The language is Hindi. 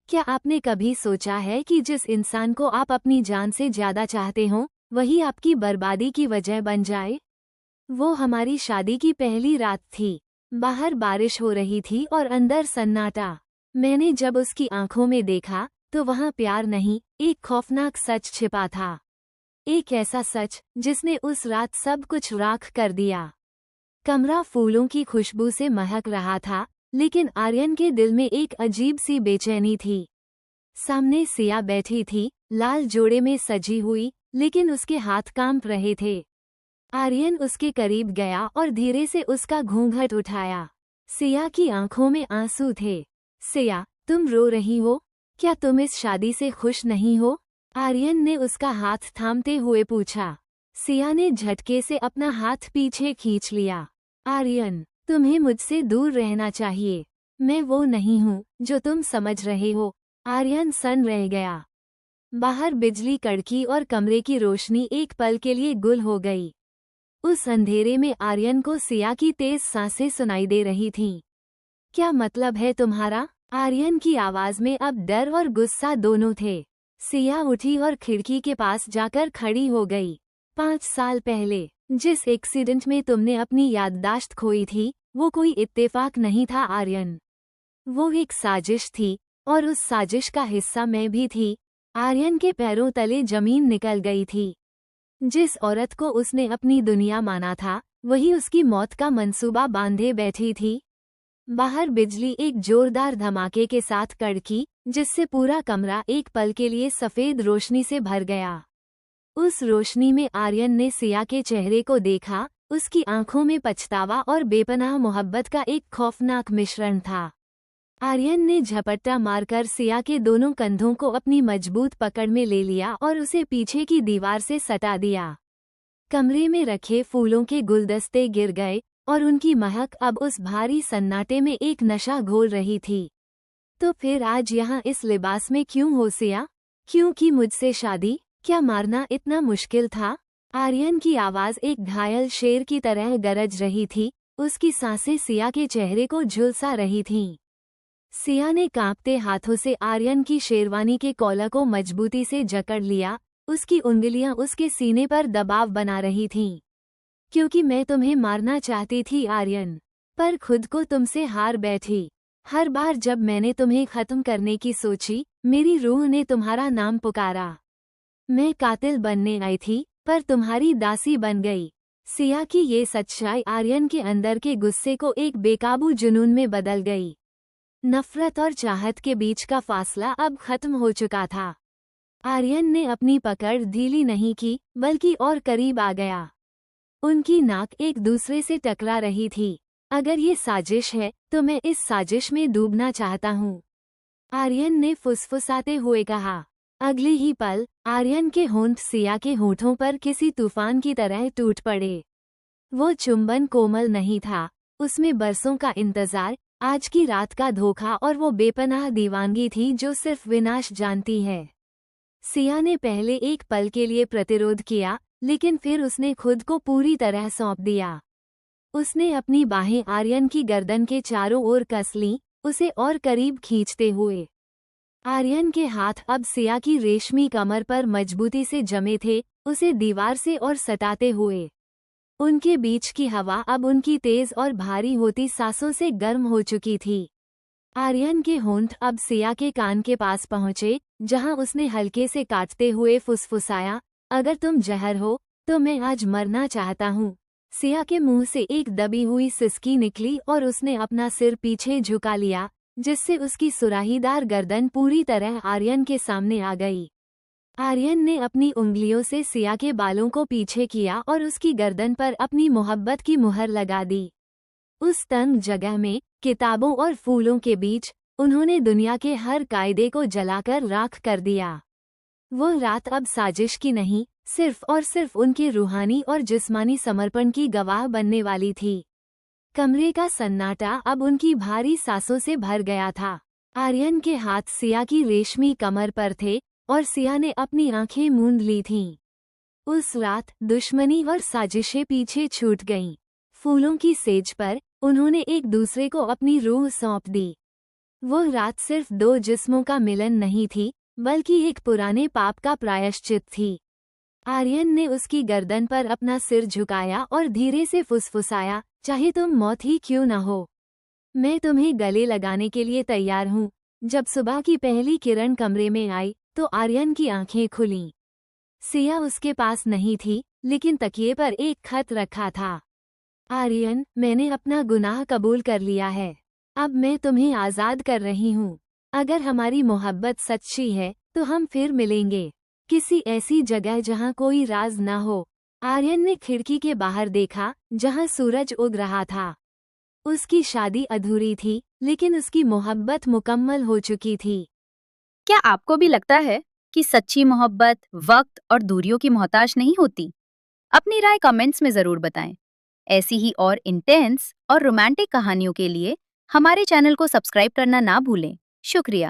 क्या आपने कभी सोचा है कि जिस इंसान को आप अपनी जान से ज्यादा चाहते हो, वही आपकी बर्बादी की वजह बन जाए? वो हमारी शादी की पहली रात थी। बाहर बारिश हो रही थी और अंदर सन्नाटा। मैंने जब उसकी आंखों में देखा, तो वहाँ प्यार नहीं, एक खौफनाक सच छिपा था। एक ऐसा सच, जिसने उस रात सब कुछ राख कर दिया। कमरा फूलों की खुशबू से महक रहा था, लेकिन आर्यन के दिल में एक अजीब सी बेचैनी थी। सामने सिया बैठी थी, लाल जोड़े में सजी हुई, लेकिन उसके हाथ कांप रहे थे। आर्यन उसके करीब गया और धीरे से उसका घूंघट उठाया। सिया की आंखों में आंसू थे। सिया, तुम रो रही हो? क्या तुम इस शादी से खुश नहीं हो? आर्यन ने उसका हाथ थामते हुए पूछा। सिया ने झटके से अपना हाथ पीछे खींच लिया। आर्यन, तुम्हें मुझसे दूर रहना चाहिए। मैं वो नहीं हूँ जो तुम समझ रहे हो। आर्यन सन रह गया। बाहर बिजली कड़की और कमरे की रोशनी एक पल के लिए गुल हो गई। उस अंधेरे में आर्यन को सिया की तेज सांसें सुनाई दे रही थीं। क्या मतलब है तुम्हारा? आर्यन की आवाज में अब डर और गुस्सा दोनों थे। सिया उठी और खिड़की के पास जाकर खड़ी हो गई। 5 साल पहले जिस एक्सीडेंट में तुमने अपनी याददाश्त खोई थी, वो कोई इत्तेफाक नहीं था आर्यन। वो एक साजिश थी, और उस साजिश का हिस्सा मैं भी थी। आर्यन के पैरों तले जमीन निकल गई थी। जिस औरत को उसने अपनी दुनिया माना था, वही उसकी मौत का मंसूबा बांधे बैठी थी। बाहर बिजली एक जोरदार धमाके के साथ कड़की, जिससे पूरा कमरा एक पल के लिए सफेद रोशनी से भर गया। उस रोशनी में आर्यन ने सिया के चेहरे को देखा। उसकी आंखों में पछतावा और बेपनाह मोहब्बत का एक खौफनाक मिश्रण था। आर्यन ने झपट्टा मारकर सिया के दोनों कंधों को अपनी मजबूत पकड़ में ले लिया और उसे पीछे की दीवार से सटा दिया। कमरे में रखे फूलों के गुलदस्ते गिर गए, और उनकी महक अब उस भारी सन्नाटे में एक नशा घोल रही थी। तो फिर आज यहाँ इस लिबास में क्यों हो सिया? क्यों की मुझसे शादी? क्या मारना इतना मुश्किल था? आर्यन की आवाज एक घायल शेर की तरह गरज रही थी। उसकी सांसें सिया के चेहरे को झुलसा रही थीं। सिया ने कांपते हाथों से आर्यन की शेरवानी के कॉलर को मजबूती से जकड़ लिया। उसकी उंगलियां उसके सीने पर दबाव बना रही थीं। क्योंकि मैं तुम्हें मारना चाहती थी आर्यन, पर खुद को तुमसे हार बैठी। हर बार जब मैंने तुम्हें खत्म करने की सोची, मेरी रूह ने तुम्हारा नाम पुकारा। मैं कातिल बनने आई थी, पर तुम्हारी दासी बन गई। सिया की ये सच्चाई आर्यन के अंदर के गुस्से को एक बेकाबू जुनून में बदल गई। नफरत और चाहत के बीच का फासला अब खत्म हो चुका था। आर्यन ने अपनी पकड़ ढीली नहीं की, बल्कि और करीब आ गया। उनकी नाक एक दूसरे से टकरा रही थी। अगर ये साजिश है, तो मैं इस साजिश में डूबना चाहता हूँ, आर्यन ने फुसफुसाते हुए कहा। अगले ही पल, आर्यन के होंठ सिया के होठों पर किसी तूफान की तरह टूट पड़े। वो चुंबन कोमल नहीं था, उसमें बरसों का इंतजार, आज की रात का धोखा और वो बेपनाह दीवानगी थी जो सिर्फ विनाश जानती है। सिया ने पहले एक पल के लिए प्रतिरोध किया, लेकिन फिर उसने खुद को पूरी तरह सौंप दिया। उसने अपनी बाहें आर्यन की गर्दन के चारों ओर कस लीं, उसे और करीब खींचते हुए। आर्यन के हाथ अब सिया की रेशमी कमर पर मजबूती से जमे थे, उसे दीवार से और सटाते हुए। उनके बीच की हवा अब उनकी तेज और भारी होती सांसों से गर्म हो चुकी थी। आर्यन के होंठ अब सिया के कान के पास पहुंचे, जहां उसने हल्के से काटते हुए फुसफुसाया, अगर तुम जहर हो, तो मैं आज मरना चाहता हूँ। सिया के मुंह से एक दबी हुई सिसकी निकली और उसने अपना सिर पीछे झुका लिया, जिससे उसकी सुराहीदार गर्दन पूरी तरह आर्यन के सामने आ गई। आर्यन ने अपनी उंगलियों से सिया के बालों को पीछे किया और उसकी गर्दन पर अपनी मोहब्बत की मुहर लगा दी। उस तंग जगह में, किताबों और फूलों के बीच, उन्होंने दुनिया के हर कायदे को जलाकर राख कर दिया। वो रात अब साजिश की नहीं, सिर्फ और सिर्फ उनके रूहानी और जिस्मानी समर्पण की गवाह बनने वाली थी। कमरे का सन्नाटा अब उनकी भारी सांसों से भर गया था। आर्यन के हाथ सिया की रेशमी कमर पर थे, और सिया ने अपनी आंखें मूंद ली थीं। उस रात दुश्मनी और साजिशें पीछे छूट गईं। फूलों की सेज पर, उन्होंने एक दूसरे को अपनी रूह सौंप दी। वो रात सिर्फ दो जिस्मों का मिलन नहीं थी, बल्कि एक पुराने पाप का प्रायश्चित थी। आर्यन ने उसकी गर्दन पर अपना सिर झुकाया और धीरे से फुसफुसाया, चाहे तुम मौत ही क्यों न हो, मैं तुम्हें गले लगाने के लिए तैयार हूँ। जब सुबह की पहली किरण कमरे में आई तो आर्यन की आंखें खुलीं। सिया उसके पास नहीं थी, लेकिन तकिए पर एक खत रखा था। आर्यन, मैंने अपना गुनाह कबूल कर लिया है। अब मैं तुम्हें आज़ाद कर रही हूँ। अगर हमारी मोहब्बत सच्ची है तो हम फिर मिलेंगे, किसी ऐसी जगह जहाँ कोई राज न हो। आर्यन ने खिड़की के बाहर देखा, जहाँ सूरज उग रहा था। उसकी शादी अधूरी थी, लेकिन उसकी मोहब्बत मुकम्मल हो चुकी थी। क्या आपको भी लगता है कि सच्ची मोहब्बत वक्त और दूरियों की मोहताज नहीं होती? अपनी राय कमेंट्स में जरूर बताएं। ऐसी ही और इंटेंस और रोमांटिक कहानियों के लिए हमारे चैनल को सब्सक्राइब करना ना भूलें। शुक्रिया।